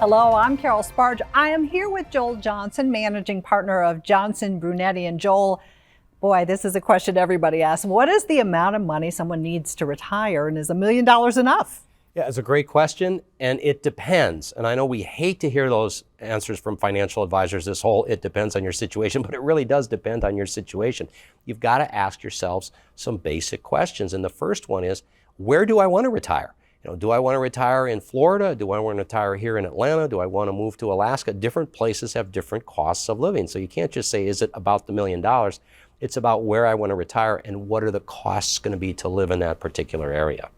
Hello, I'm Carol Sparge. I am here with Joel Johnson, managing partner of Johnson, Brunetti. And Joel, boy, this is a question everybody asks. What is the amount of money someone needs to retire, and is $1 million enough? Yeah, it's a great question, and it depends. And I know we hate to hear those answers from financial advisors, this whole it depends on your situation, but it really does depend on your situation. You've got to ask yourselves some basic questions. And the first one is, where do I want to retire? Do I want to retire in Florida? Do I want to retire here in Atlanta? Do I want to move to Alaska? Different places have different costs of living. So you can't just say, is it about the $1 million? It's about where I want to retire and what are the costs going to be to live in that particular area.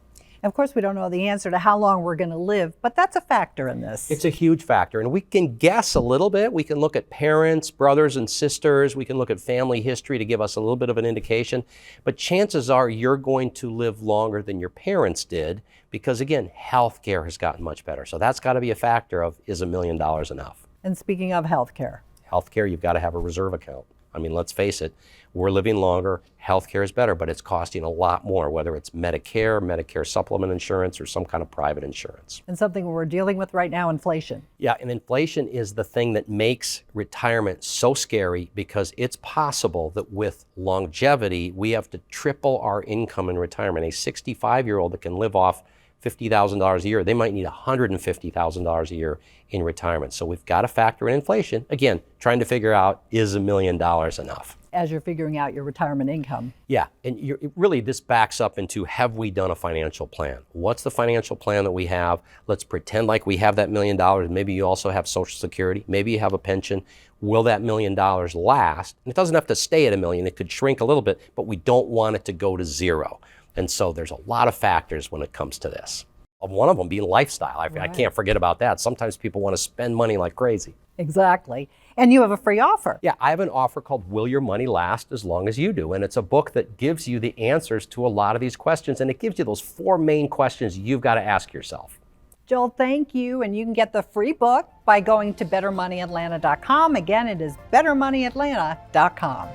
Of course, we don't know the answer to how long we're going to live, but that's a factor in this. It's a huge factor, and we can guess a little bit. We can look at parents, brothers and sisters. We can look at family history to give us a little bit of an indication. But chances are you're going to live longer than your parents did because, again, healthcare has gotten much better. So that's got to be a factor of, is $1 million enough? And speaking of healthcare. Healthcare, you've got to have a reserve account. I mean, let's face it, we're living longer, healthcare is better, but it's costing a lot more, whether it's Medicare, Medicare supplement insurance, or some kind of private insurance. And something we're dealing with right now, inflation. Yeah, and inflation is the thing that makes retirement so scary because it's possible that with longevity, we have to triple our income in retirement. A 65-year-old that can live off $50,000 a year, they might need $150,000 a year in retirement. So we've got to factor in inflation. Again, trying to figure out, is $1 million enough? As you're figuring out your retirement income. Yeah, and really this backs up into, have we done a financial plan? What's the financial plan that we have? Let's pretend like we have that $1 million. Maybe you also have Social Security. Maybe you have a pension. Will that $1 million last? And it doesn't have to stay at $1 million. It could shrink a little bit, but we don't want it to go to zero. And so there's a lot of factors when it comes to this. One of them being lifestyle. I can't forget about that. Sometimes people want to spend money like crazy. Exactly. And you have a free offer. Yeah, I have an offer called Will Your Money Last As Long As You Do? And it's a book that gives you the answers to a lot of these questions. And it gives you those 4 main questions you've got to ask yourself. Joel, thank you. And you can get the free book by going to bettermoneyatlanta.com. Again, it is bettermoneyatlanta.com.